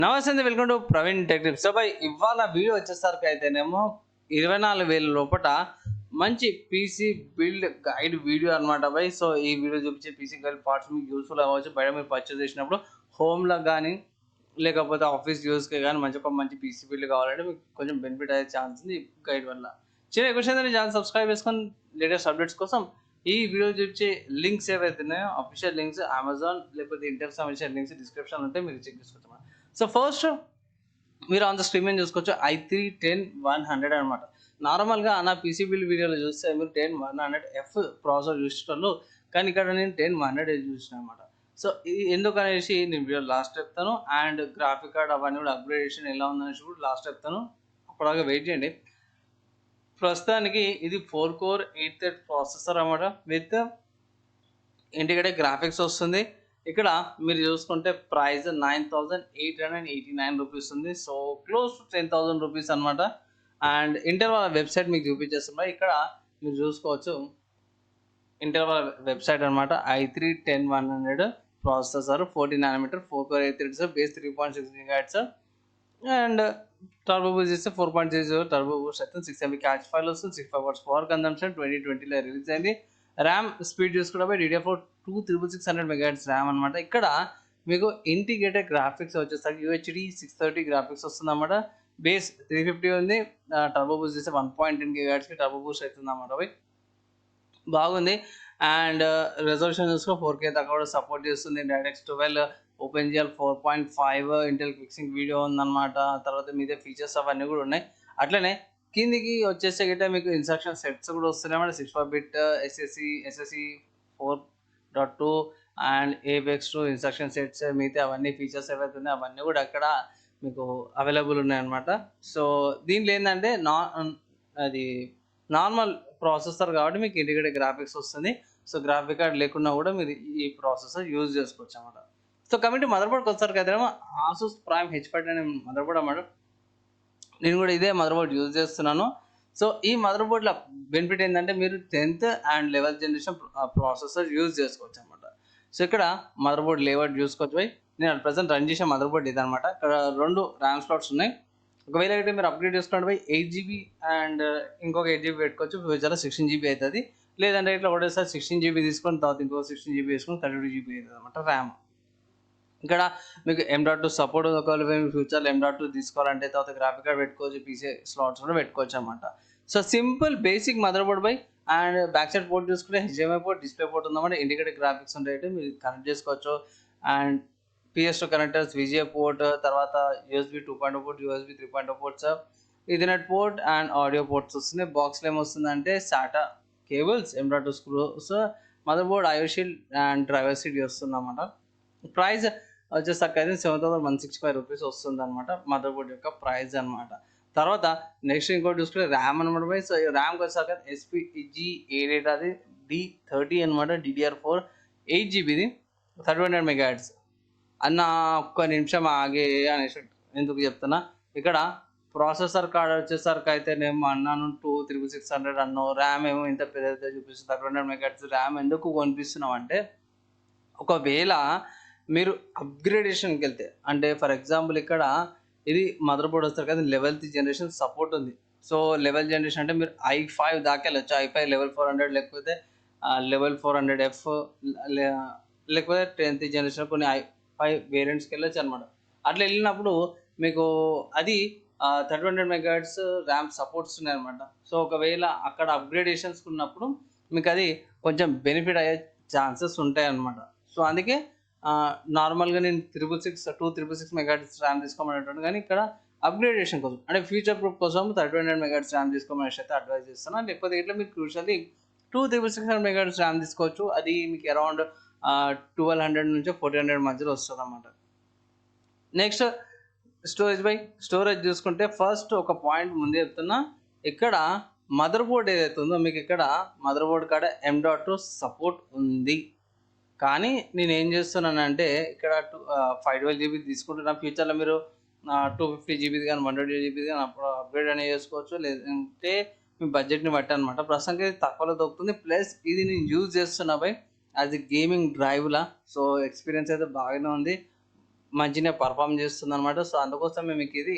నమస్తే అండి, welcome to Praveen tech tips. So by ఇవాళ వీడియో వచ్చేసరికి అయితేనేమో 24,000 లోపల మంచి పీసీ బిల్డ్ గైడ్ వీడియో అనమాట బై. సో ఈ వీడియో చూపించే పీసీ గైడ్ పార్ట్స్ మీకు యూస్ఫుల్ అవ్వచ్చు. బయట మీరు పర్చేస్ చేసినప్పుడు హోమ్లో కానీ లేకపోతే ఆఫీస్ యూస్కి కానీ మంచి పీసీ బిల్డ్ కావాలంటే మీకు కొంచెం బెనిఫిట్ అయ్యే ఛాన్స్ ఉంది ఈ గైడ్ వల్ల. చిన్న క్వశ్చన్ అయితే ఛానల్ సబ్స్క్రైబ్ చేసుకొని లేటెస్ట్ అప్డేట్స్ కోసం ఈ వీడియో చూపించే లింక్స్ ఏవైతే ఉన్నాయో అఫీషియల్ లింక్స్ అమెజాన్ లేకపోతే ఇంటర్ సంబంధించిన లింక్స్ డిస్క్రిప్షన్ ఉంటే మీరు చెక్ చేసుకోవచ్చు. సో ఫస్ట్ మీరు ఆన్ ద స్క్రీన్ మీద చూసుకోవచ్చు i3-10100 అనమాట. నార్మల్గా నా పీసీ బిల్డ్ వీడియోలో చూస్తే మీరు 10100F ప్రాసెసర్ చూసేటోళ్ళు, కానీ ఇక్కడ నేను 10100 చూసిన అనమాట. సో ఎందుకనేసి నేను వీడియో లాస్ట్ చెప్తాను, అండ్ గ్రాఫిక్ కార్డ్ అవన్నీ కూడా అప్గ్రేడేషన్ ఎలా ఉందనేసి కూడా లాస్ట్ చెప్తాను. అప్పటిదాకా వెయిట్ చేయండి. ప్రస్తుతానికి ఇది 4 కోర్ 8 థ్రెడ్ ప్రాసెసర్ అనమాట విత్ ఇంటిగ్రేటెడ్ గ్రాఫిక్స్ వస్తుంది. ఇక్కడ మీరు చూసుకుంటే ప్రైస్ 9,889 రూపీస్ ఉంది. సో క్లోజ్ టు 10,000 రూపీస్ అనమాట. అండ్ ఇంటర్ వాళ్ళ వెబ్సైట్ మీకు చూపించేస్తున్నా. ఇక్కడ మీరు చూసుకోవచ్చు ఇంటర్ వాళ్ళ వెబ్సైట్ అనమాట. i3-10100 processor 14 nanometre 4 core 8 threads base 3.6 GHz and turbo Boost చేస్తే 4.0 టర్బో బూస్ట్ అయితే 6 MB క్యాచ్ ఫైల్ వస్తుంది. 65 వాట్స్ పవర్ కన్జంప్షన్ 2020లో రిలీజ్ అయింది. ర్యామ్ స్పీడ్ చూసుకుంటే DDR4 26600 MHz ర్యామ్ అనమాట. ఇక్కడ మీకు ఇంటిగ్రేటెడ్ గ్రాఫిక్స్ వచ్చేసరికి UHD 630 గ్రాఫిక్స్ వస్తుంది అన్నమాట. బేస్ 350 ఉంది. టర్బో బూస్ట్ చేస్తే 1.10 GHzకి టర్బో బూస్ట్ అవుతుంది అన్నమాట. బాగుంది. అండ్ రెజల్యూషన్ చూసుకో 4K దాకా కూడా సపోర్ట్ చేస్తుంది. డైరెక్ట్ 12 OpenGL 4.5 ఇంటెల్ క్విక్సింగ్ వీడియో ఉందన్నమాట. తర్వాత మీదే ఫీచర్స్ అవన్నీ కూడా ఉన్నాయి. అట్లనే కిందికి వచ్చేసే గిట్ట మీకు ఇన్స్ట్రక్షన్ సెట్స్ కూడా వస్తున్నాయి అన్నమాట. 64-bit SSE 4.2 and ABX2 instruction sets మిగతా అవన్నీ ఫీచర్స్ ఏవైతే ఉన్నాయో అవన్నీ కూడా అక్కడ మీకు అవైలబుల్ ఉన్నాయన్నమాట. సో దీంట్లో ఏంటంటే అది నార్మల్ ప్రాసెసర్ కాబట్టి మీకు ఇంటిగ్రేటెడ్ గ్రాఫిక్స్ వస్తుంది. సో గ్రాఫిక్ కార్డ్ లేకున్నా కూడా మీరు ఈ ప్రాసెసర్ యూజ్ చేసుకోవచ్చు అన్నమాట. సో కమిటీ మదర్బోర్డ్కి వచ్చారు కదేమో Asus Prime H5 అనే మదర్బోర్డ్ అన్నమాట. నేను కూడా ఇదే మదర్బోర్డ్ యూజ్ చేస్తున్నాను. సో ఈ మదర్బోర్డ్లో బెనిఫిట్ ఏంటంటే మీరు 10th and 11th generation processor use చేసుకోవచ్చు అనమాట. సో ఇక్కడ మదర్బోర్డ్ లేఅవుట్ చూసుకోవచ్చు బై. నేను ప్రజెంట్ రన్ చేసే మదర్బోర్డ్ ఇదనమాట. ఇక్కడ 2 ర్యామ్ స్లాట్స్ ఉన్నాయి. ఒకవేళ అయితే మీరు అప్గ్రేడ్ చేసుకోండి బై 8GB అండ్ ఇంకొక 8GB పెట్టుకోవచ్చు. ఫ్యూచర్లో 16GB అవుతుంది. లేదంటే ఇట్లా ఒకటేసారి 16GB తీసుకొని తర్వాత ఇంకో 16GB వేసుకొని 32GB అవుతుంది అనమాట ర్యామ్. ఇక్కడ మీకు M.2 సపోర్ట్ ఒకవేళ ఫ్యూచర్లో M.2 తీసుకోవాలంటే తర్వాత గ్రాఫిక్ కార్డ్ పెట్టుకోవచ్చు, పీసీ స్లాట్స్ కూడా పెట్టుకోవచ్చు అనమాట. So simple basic mother board by. And back side port చూసుకుంటే HDMI పోర్ట్, డిస్ప్లే పోర్ట్ ఉందన్నమాట. ఇంటిగ్రేటెడ్ గ్రాఫిక్స్ ఉంటాయి, మీరు కనెక్ట్ చేసుకోవచ్చు. And PS2 connectors, VGA port, తర్వాత USB 2.0 port, USB 3.0 ports, Ethernet port and audio ports వస్తున్నాయి. బాక్స్లో ఏమొస్తుందంటే SATA cables, M.2 screws, mother board, IO shield and driver seat వస్తుంది అన్నమాట. ప్రైస్ వచ్చేసరికి అయితే 7,165 రూపీస్ వస్తుంది అనమాట మదర్ బోర్డ్ యొక్క ప్రైస్ అనమాట. తర్వాత నెక్స్ట్ ఇంకోటి చూసుకుంటే ర్యామ్ అనమాట బై. సో ర్యామ్కి వచ్చేసరికి SPG8 అది D30 అనమాట. DDR4 8GBది 3100 MHz అన్న. ఒక్క నిమిషం ఆగే అనేసి ఎందుకు చెప్తున్నా, ఇక్కడ ప్రాసెసర్ కార్డ్ వచ్చేసరికి అయితే నేను అన్నాను 26600 అన్నాను. ర్యామ్ ఏమో ఇంత పెద్ద చూపిస్తుంది 3100 MHz ర్యామ్. ఎందుకు కొనిపిస్తున్నాం అంటే ఒకవేళ మీరు అప్గ్రేడేషన్కి వెళ్తే, అంటే ఫర్ ఎగ్జాంపుల్ ఇక్కడ ఇది మదర్ బోర్డ్ వస్తారు కదా, 11th జనరేషన్ సపోర్ట్ ఉంది. సో 11th జనరేషన్ అంటే మీరు i5 దాకా వెళ్ళచ్చు. i5 లెవెల్ 400 లేకపోతే లెవెల్ 400F లేకపోతే 10th జనరేషన్ కొన్ని i5 వేరియంట్స్కి వెళ్ళచ్చు అనమాట. అట్లా వెళ్ళినప్పుడు మీకు అది 3100 MHz ర్యామ్ సపోర్ట్స్ ఉన్నాయి అనమాట. సో ఒకవేళ అక్కడ అప్గ్రేడేషన్స్ ఉన్నప్పుడు మీకు అది కొంచెం బెనిఫిట్ అయ్యే ఛాన్సెస్ ఉంటాయి అనమాట. సో అందుకే నార్మల్గా నేను 266 MHz ర్యామ్ తీసుకోమనేటప్పుడు, కానీ ఇక్కడ అప్గ్రేడేషన్ కోసం అంటే ఫ్యూచర్ ప్రూఫ్ కోసం 3100 MHz ర్యామ్ తీసుకోమని అయితే అడ్వైజ్ చేస్తున్నాను. లేకపోతే ఇట్లా మీరు క్రూషల్లీ 266 MHz ర్యామ్ తీసుకోవచ్చు. అది మీకు అరౌండ్ 1200 నుంచి 1400 మధ్యలో వస్తుంది అన్నమాట. Next storage by. స్టోరేజ్ చూసుకుంటే ఫస్ట్ ఒక పాయింట్ ముందే చెప్తున్నా, ఇక్కడ మదర్ బోర్డ్ ఏదైతే ఉందో మీకు ఇక్కడ మదర్ బోర్డ్ కాడ M.2 సపోర్ట్ ఉంది. కానీ నేను ఏం చేస్తున్నానంటే ఇక్కడ 512GB తీసుకుంటున్నా. ఫ్యూచర్లో మీరు 250GB కానీ 120GB కానీ అప్పుడు అప్గ్రేడ్ అనేది చేసుకోవచ్చు, లేదంటే మీ బడ్జెట్ని బట్టి అనమాట. ప్రస్తుతానికి తక్కువలో దొరుకుతుంది. ప్లస్ ఇది నేను యూజ్ చేస్తున్నా బై యాజ్ ఎ గేమింగ్ డ్రైవ్లా. సో ఎక్స్పీరియన్స్ అయితే బాగానే ఉంది. మంచిగా పర్ఫామ్ చేస్తుంది అనమాట. సో అందుకోసమే మీకు ఇది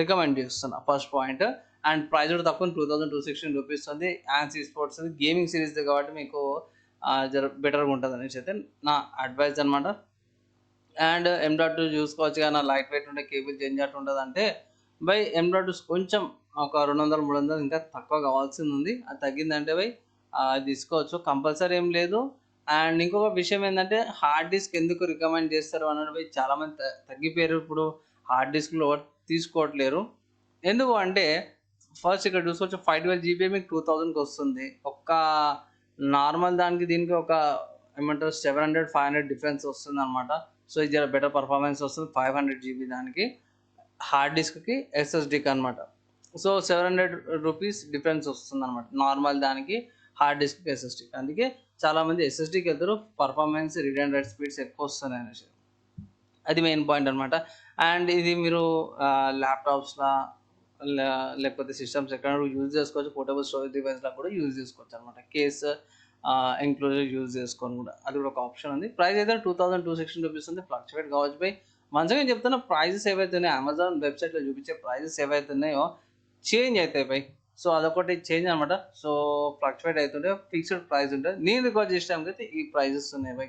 రికమెండ్ చేస్తున్నా ఫస్ట్ పాయింట్. అండ్ ప్రైస్ కూడా తక్కువ 2216 రూపీస్ ఉంది. యాన్సీ స్పోర్ట్స్ గేమింగ్ సిరీస్ కాబట్టి మీకు జర బెటర్గా ఉంటుంది అనేసి అయితే నా అడ్వైజ్ అనమాట. అండ్ M.2 చూసుకోవచ్చు కానీ లైట్ వెయిట్ ఉండే కేబుల్ చేంజ్ ఉంటుంది. అంటే బై M.2 కొంచెం ఒక 200-300 ఇంకా తక్కువ కావాల్సింది ఉంది. అది తగ్గిందంటే బై తీసుకోవచ్చు, కంపల్సరీ ఏం లేదు. అండ్ ఇంకొక విషయం ఏంటంటే హార్డ్ డిస్క్ ఎందుకు రికమెండ్ చేస్తారు అన్నది బై చాలామంది తగ్గిపోయారు. ఇప్పుడు హార్డ్ డిస్క్లో తీసుకోవట్లేరు. ఎందుకు అంటే ఫస్ట్ ఇక్కడ చూసుకోవచ్చు 512 GB మీకు 2000కి వస్తుంది. ఒక్క నార్మల్ దానికి దీనికి ఒక ఏమంటారు 700-500 డిఫరెన్స్ వస్తుంది అనమాట. సో ఇది బెటర్ పర్ఫార్మెన్స్ వస్తుంది 500 GB దానికి, హార్డ్ డిస్క్కి SSDకి అనమాట. సో 700 రూపీస్ డిఫరెన్స్ వస్తుంది అనమాట నార్మల్ దానికి హార్డ్ డిస్క్కి SSDకి. అందుకే చాలామంది SSDకి వెళ్తారు, performance read and right speeds ఎక్కువ వస్తున్నాయి అనేసి. అది మెయిన్ పాయింట్ అనమాట. అండ్ ఇది మీరు ల్యాప్టాప్స్లా లేకపోతే సిస్టమ్స్ ఎక్కడ యూజ్ చేసుకోవచ్చు, పోర్టబుల్ స్టోరేజ్ డివైస్లా కూడా యూజ్ చేసుకోవచ్చు అనమాట. కేస్ ఇంక్లూజర్ యూజ్ చేసుకొని కూడా అది కూడా ఒక ఆప్షన్ ఉంది. ప్రైస్ అయితే 2216 రూపీస్ ఉంది. ఫ్లక్చువేట్ కావచ్చు బై. మంచిగా చెప్తున్నా, ప్రైజెస్ ఏవైతే ఉన్నాయో అమెజాన్ వెబ్సైట్లో చూపించే ప్రైజెస్ ఏవైతే ఉన్నాయో చేంజ్ అవుతాయి బై. సో అదొకటి చేంజ్ అనమాట. సో ఫ్లక్చువేట్ అవుతుంటే ఫిక్స్డ్ ప్రైస్ ఉంటుంది. నేను రికార్డ్ చేసడానికి అయితే ఈ ప్రైజెస్ ఉన్నాయి బై.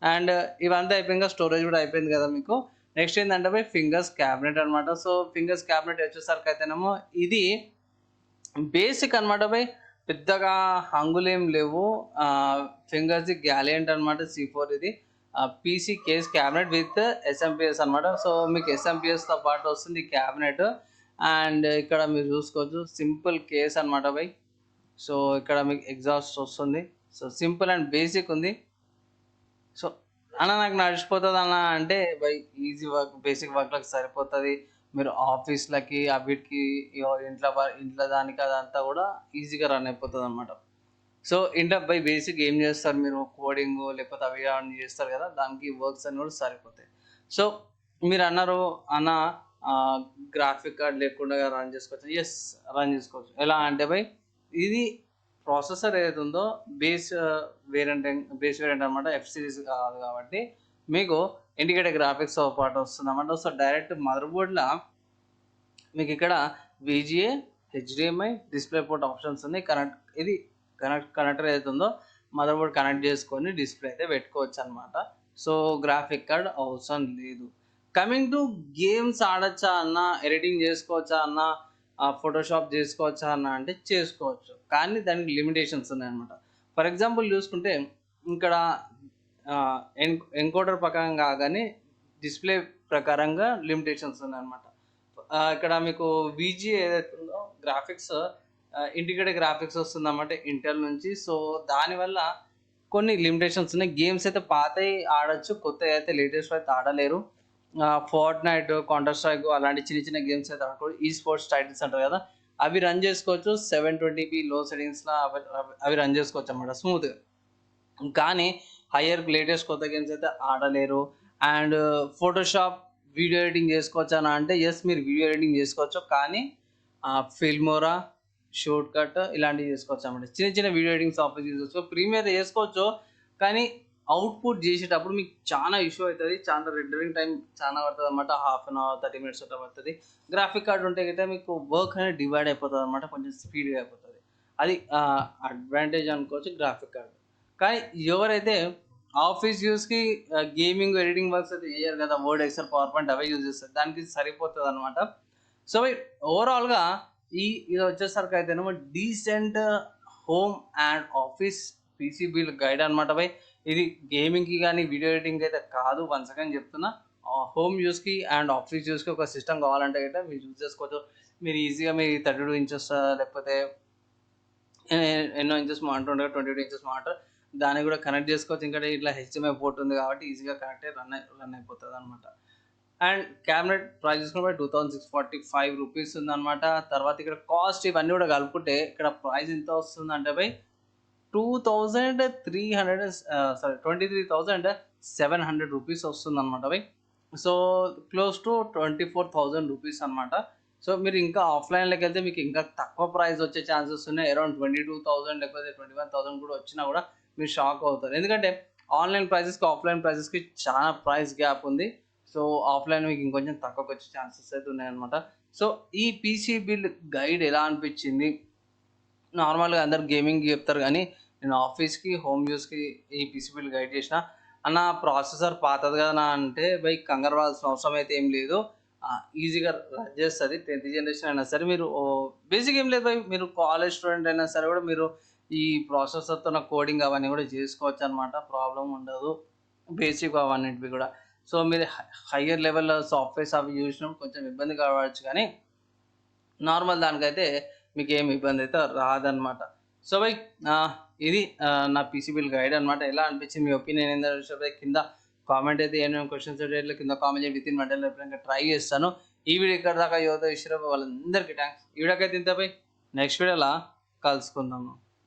అండ్ ఇవంతా అయిపోయింది, స్టోరేజ్ కూడా అయిపోయింది కదా మీకు. నెక్స్ట్ ఏంటంటే బై ఫింగర్స్ క్యాబినెట్ అనమాట. సో ఫింగర్స్ క్యాబినెట్ వచ్చేసరికి అయితేనేమో ఇది బేసిక్ అనమాట బై, పెద్దగా హంగులు ఏం లేవు. ఫింగర్స్ గ్యాలియంట్ అనమాట C4 ఇది. PC case cabinet with SMPS అనమాట. సో మీకు SMPSతో పాటు వస్తుంది క్యాబినెట్. అండ్ ఇక్కడ మీరు చూసుకోవచ్చు సింపుల్ కేస్ అనమాట బై. సో ఇక్కడ మీకు ఎగ్జాస్ట్ వస్తుంది. సో సింపుల్ అండ్ బేసిక్ ఉంది. సో అన్న నాకు నడిచిపోతుంది అన్న అంటే బై ఈజీ వర్క్, బేసిక్ వర్క్లకు సరిపోతుంది. మీరు ఆఫీస్లకి వీటికి ఇంట్లో దానికి అదంతా కూడా ఈజీగా రన్ అయిపోతుంది అనమాట. సో ఇంటర్ బై బేసిక్ ఏం చేస్తారు మీరు, కోడింగ్ లేకపోతే అవి అన్నీ చేస్తారు కదా, దానికి వర్క్స్ అన్నీ కూడా సరిపోతాయి. సో మీరు అన్నారు అన్న గ్రాఫిక్ కార్డ్ లేకుండా రన్ చేసుకోవచ్చు. ఎస్, రన్ చేసుకోవచ్చు. ఎలా అంటే బై ఇది ప్రాసెసర్ ఏదైతే ఉందో బేస్ వేరియంట్ అనమాట, F సిరీస్ కాదు కాబట్టి మీకు ఇండికేటర్ గ్రాఫిక్స్తో పాటు వస్తుంది అన్నమాట. సో డైరెక్ట్ మదర్ బోర్డ్లో మీకు ఇక్కడ VGA, HDMI, display port options ఉన్నాయి. ఇది కనెక్టర్ ఏదైతే ఉందో మదర్ బోర్డ్ కనెక్ట్ చేసుకొని డిస్ప్లే అయితే పెట్టుకోవచ్చు అనమాట. సో గ్రాఫిక్ కార్డ్ అవసరం లేదు. కమింగ్ టు గేమ్స్ ఆడచ్చా అన్న, ఎడిటింగ్ చేసుకోవచ్చా అన్న, ఫోటోషాప్ చేసుకోవచ్చా అన్న అంటే చేసుకోవచ్చు, కానీ దానికి లిమిటేషన్స్ ఉన్నాయన్నమాట. ఫర్ ఎగ్జాంపుల్ చూసుకుంటే ఇక్కడ ఎన్కోడర్ ప్రకారం కాగానే డిస్ప్లే ప్రకారంగా లిమిటేషన్స్ ఉన్నాయన్నమాట. ఇక్కడ మీకు VGA ఏదైతే ఉందో గ్రాఫిక్స్ ఇంటిగ్రేటెడ్ గ్రాఫిక్స్ వస్తుందన్నమాట ఇంటెల్ నుంచి. సో దానివల్ల కొన్ని లిమిటేషన్స్ ఉన్నాయి. గేమ్స్ అయితే పాతవి ఆడచ్చు, కొత్తవి అయితే లేటెస్ట్ అయితే ఆడలేరు. ఫోర్ట్నైట్, కౌంటర్ స్ట్రైక్ అలాంటి చిన్న చిన్న గేమ్స్ అయితే ఆడుకోవచ్చు. ఈ స్పోర్ట్స్ టైటిల్స్ అంటారు కదా, అవి రన్ చేసుకోవచ్చు 720p లో సెట్టింగ్స్లో అవి రన్ చేసుకోవచ్చు అన్నమాట స్మూత్గా. కానీ హయ్యర్ లేటెస్ట్ కొత్త గేమ్స్ అయితే ఆడలేరు. అండ్ ఫోటోషాప్ వీడియో ఎడిటింగ్ చేసుకోవచ్చు అని అంటే ఎస్, మీరు వీడియో ఎడిటింగ్ చేసుకోవచ్చు, కానీ ఫిల్మోరా, షార్ట్ కట్ ఇలాంటివి చేసుకోవచ్చు అన్నమాట. చిన్న చిన్న వీడియో ఎడిటింగ్ సాఫ్ట్వేర్ యూజ్ చేసుకోవచ్చు, ప్రీమియర్ చేసుకోవచ్చు. కానీ అవుట్పుట్ చేసేటప్పుడు మీకు చాలా ఇష్యూ అవుతుంది, చాలా రెండరింగ్ టైం చాలా పడుతుంది అనమాట. హాఫ్ అన్ అవర్ 30 minutes అట్లా పడుతుంది. గ్రాఫిక్ కార్డ్ ఉంటే అయితే మీకు వర్క్ అనేది డివైడ్ అయిపోతుంది అనమాట, కొంచెం స్పీడ్గా అయిపోతుంది. అది అడ్వాంటేజ్ అనుకోవచ్చు గ్రాఫిక్ కార్డ్. కానీ ఎవరైతే ఆఫీస్ యూస్కి గేమింగ్ ఎడిటింగ్ వర్క్స్ అయితే చేయరు కదా, వర్డ్, ఎక్సెల్, పవర్ పాయింట్ అవే యూజ్ చేస్తారు, దానికి సరిపోతుంది అనమాట. సో ఓవరాల్గా ఇది వచ్చేసరికి అయితేనేమో decent home and office PC build guide అనమాట బై. ఇది గేమింగ్కి కానీ వీడియో ఎడిటింగ్ అయితే కాదు. వన్స్ అగైన్ చెప్తున్నా, హోమ్ యూస్కి అండ్ ఆఫీస్ యూస్కి ఒక సిస్టమ్ కావాలంటే అయితే మీరు యూజ్ చేసుకోవచ్చు. మీరు ఈజీగా మీ 32 inches లేకపోతే ఎన్నో ఇంచెస్ మానిటర్ ఉండగా 22 inches మానిటర్ దాన్ని కూడా కనెక్ట్ చేసుకోవచ్చు. ఇంకా ఇట్లా HDMI పోర్ట్ ఉంది కాబట్టి ఈజీగా కనెక్ట్ అయ్యి రన్ అయిపోతుంది అనమాట. అండ్ క్యాబినెట్ ప్రైస్ చూసుకుంటే 2645 రూపీస్ ఉందన్నమాట. తర్వాత ఇక్కడ కాస్ట్ ఇవన్నీ కూడా కలుపుకుంటే ఇక్కడ ప్రైస్ ఎంత వస్తుంది అంటే బై 23,700 రూపీస్ వస్తుంది అనమాట by. So close to 24,000 rupees అనమాట. సో మీరు ఇంకా ఆఫ్లైన్లోకి వెళ్తే మీకు ఇంకా తక్కువ ప్రైస్ వచ్చే ఛాన్సెస్ ఉన్నాయి. అరౌండ్ 22,000 లేకపోతే 21,000 కూడా వచ్చినా కూడా మీరు షాక్ అవుతారు. ఎందుకంటే ఆన్లైన్ ప్రైజెస్కి ఆఫ్లైన్ ప్రైజెస్కి చాలా ప్రైస్ గ్యాప్ ఉంది. సో ఆఫ్లైన్ మీకు ఇంకొంచెం తక్కువకి వచ్చే ఛాన్సెస్ అయితే ఉన్నాయన్నమాట. సో ఈ పీసీ బిల్డ్ గైడ్ ఎలా అనిపించింది? నార్మల్‌గా అందరూ గేమింగ్‌కి చెప్తారు గానీ, నేను ఆఫీస్‌కి, హోమ్ యూజ్‌కి ఈ పీసీ బిల్డ్ గైడ్ చేసిన. అన్న ప్రాసెసర్ పాతది కదన్నా అంటే, బై కంగారు పడాల్సిన అవసరం అయితే ఏం లేదు. ఈజీగా రన్ చేస్తది. 10థ్ జనరేషన్ అయినా సరే మీరు బేసిక్ ఏం లేదు బై, మీరు కాలేజ్ స్టూడెంట్ అయినా సరే కూడా మీరు ఈ ప్రాసెసర్‌తోన కోడింగ్ అవన్నీ కూడా చేసుకోవచ్చనమాట. ప్రాబ్లమ్ ఉండదు. బేసిక్ అవన్నిటివి కూడా. సో మీరు హైయర్ లెవెల్‌లో సాఫ్ట్‌వేర్స్ అవి చూసినప్పుడు కొంచెం ఇబ్బంది కావచ్చు కానీ నార్మల్ దానికైతే మీకేమి ఇబ్బందయితే రాదనమాట. సో, బై ఇది నా పీసీ బిల్ గైడ్ అనమాట. ఎలా అనిపించింది? మీ ఒపీనియన్ ఏందో విషయంపై కింద కామెంట్ అయితే ఏమేమి క్వెషన్స్ ఉంటాయో కింద కామెంట్ చేయండి. వితిన్ వన్ డేలో ఎప్పుడైనా ట్రై చేస్తాను. ఈ వీడియో ఇక్కడి దాకా యువత ఇచ్చిర్రో వాళ్ళందరికీ థాంక్స్. ఈ వీడియోకైతే ఇంతే బై. నెక్స్ట్ వీడియోలో కలుసుకుందాము.